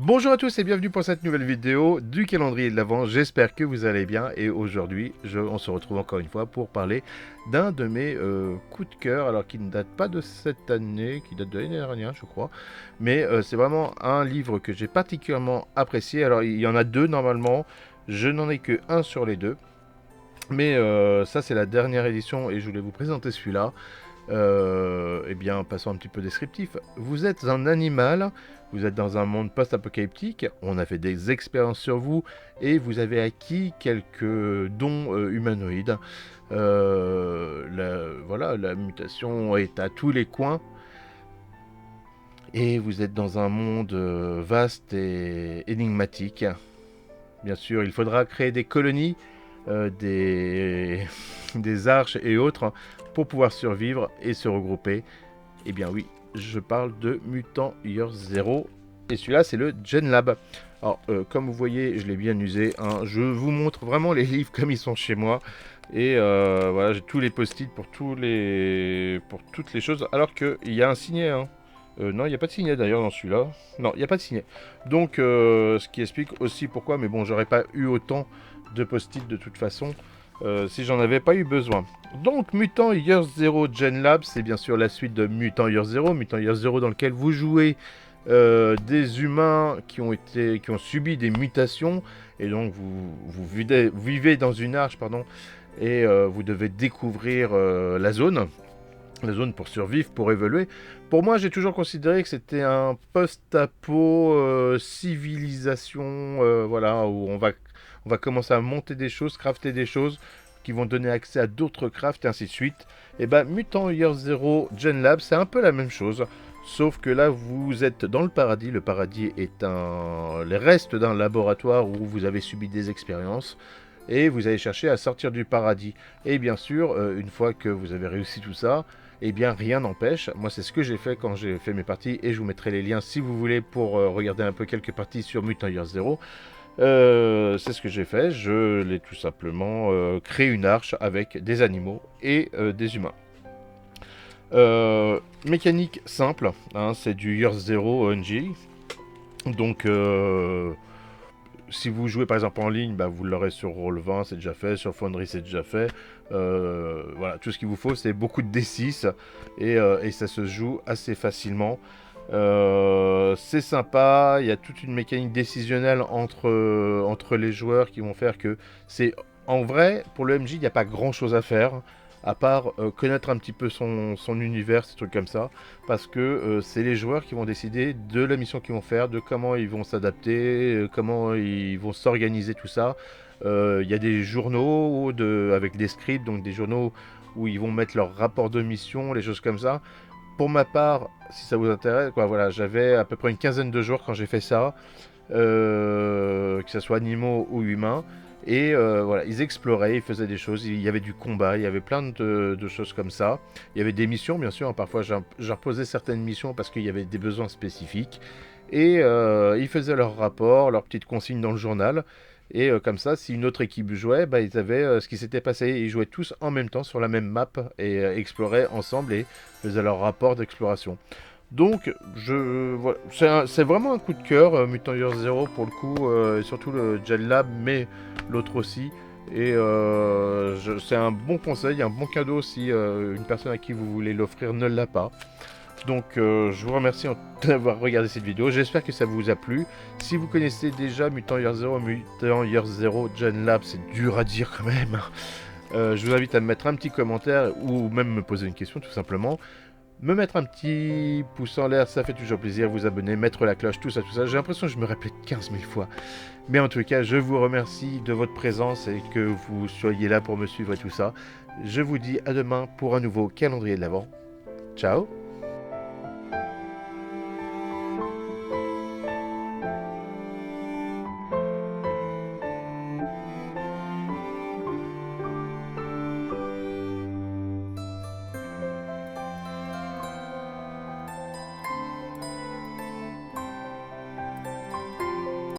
Bonjour à tous et bienvenue pour cette nouvelle vidéo du calendrier de l'Avent. J'espère que vous allez bien et aujourd'hui on se retrouve encore une fois pour parler d'un de mes coups de cœur, alors qui ne date pas de cette année, qui date de l'année dernière je crois, mais c'est vraiment un livre que j'ai particulièrement apprécié. Alors il y en a deux normalement, je n'en ai que un sur les deux, mais ça c'est la dernière édition et je voulais vous présenter celui-là. Eh bien, passons un petit peu descriptif. Vous êtes un animal, vous êtes dans un monde post-apocalyptique, on a fait des expériences sur vous et vous avez acquis quelques dons humanoïdes. Voilà, la mutation est à tous les coins et vous êtes dans un monde vaste et énigmatique. Bien sûr, il faudra créer des colonies, des, des arches et autres pour pouvoir survivre et se regrouper. Eh bien oui, je parle de Mutant Year Zero et celui-là c'est le Gen Lab. Alors comme vous voyez, je l'ai bien usé, hein. Je vous montre vraiment les livres comme ils sont chez moi et voilà, j'ai tous les post-it pour toutes les choses, alors qu'il y a un signet, hein. Non, il n'y a pas de signet d'ailleurs dans celui-là. Non, il n'y a pas de signet. Donc, ce qui explique aussi pourquoi, mais bon, j'aurais pas eu autant de post-it de toute façon si j'en avais pas eu besoin. Donc, Mutant Year Zero Gen Lab, c'est bien sûr la suite de Mutant Year Zero. Mutant Year Zero dans lequel vous jouez des humains qui ont subi des mutations et donc vous vivez dans une arche, pardon, et vous devez découvrir la zone pour survivre, pour évoluer. Pour moi, j'ai toujours considéré que c'était un post-apo civilisation, voilà, où on va commencer à monter des choses, crafter des choses qui vont donner accès à d'autres crafts et ainsi de suite. Et ben, Mutant Year Zero Gen Lab, c'est un peu la même chose. Sauf que là, vous êtes dans le paradis. Le paradis est les restes d'un laboratoire où vous avez subi des expériences. Et vous allez chercher à sortir du paradis. Et bien sûr, une fois que vous avez réussi tout ça, eh bien rien n'empêche. Moi, c'est ce que j'ai fait quand j'ai fait mes parties. Et je vous mettrai les liens si vous voulez pour regarder un peu quelques parties sur Mutant Year Zero. C'est ce que j'ai fait. Je l'ai tout simplement créé une arche avec des animaux et des humains. Mécanique simple, hein, c'est du Year Zero ONG. Donc, si vous jouez par exemple en ligne, bah, vous l'aurez sur Roll20, c'est déjà fait, sur Foundry, c'est déjà fait. Voilà, tout ce qu'il vous faut, c'est beaucoup de D6 et ça se joue assez facilement. C'est sympa, il y a toute une mécanique décisionnelle entre les joueurs qui vont faire que c'est... En vrai, pour le MJ, il n'y a pas grand chose à faire, à part connaître un petit peu son univers, ces trucs comme ça, parce que c'est les joueurs qui vont décider de la mission qu'ils vont faire, de comment ils vont s'adapter, comment ils vont s'organiser, tout ça. Il y a des journaux avec des scripts, donc des journaux où ils vont mettre leur rapport de mission, les choses comme ça. Pour ma part, si ça vous intéresse, quoi, voilà, j'avais à peu près une quinzaine de jours quand j'ai fait ça, que ce soit animaux ou humains. Et voilà, ils exploraient, ils faisaient des choses, il y avait du combat, il y avait plein de choses comme ça. Il y avait des missions, bien sûr, hein, parfois j'ai reposé certaines missions parce qu'il y avait des besoins spécifiques. Et ils faisaient leur rapport, leurs petites consignes dans le journal. Et comme ça, si une autre équipe jouait, bah, ils avaient ce qui s'était passé. Ils jouaient tous en même temps sur la même map et exploraient ensemble et faisaient leur rapport d'exploration. Donc, voilà, c'est vraiment un coup de cœur, Mutant Year Zero pour le coup, et surtout le Gel Lab, mais l'autre aussi. Et c'est un bon conseil, un bon cadeau si une personne à qui vous voulez l'offrir ne l'a pas. Donc je vous remercie d'avoir regardé cette vidéo, j'espère que ça vous a plu. Si vous connaissez déjà Mutant Year Zero, Mutant Year Zero Gen Lab, c'est dur à dire quand même. Je vous invite à me mettre un petit commentaire ou même me poser une question tout simplement. Me mettre un petit pouce en l'air, ça fait toujours plaisir, vous abonner, mettre la cloche, tout ça, tout ça. J'ai l'impression que je me répète 15 000 fois. Mais en tout cas, je vous remercie de votre présence et que vous soyez là pour me suivre et tout ça. Je vous dis à demain pour un nouveau calendrier de l'Avent. Ciao!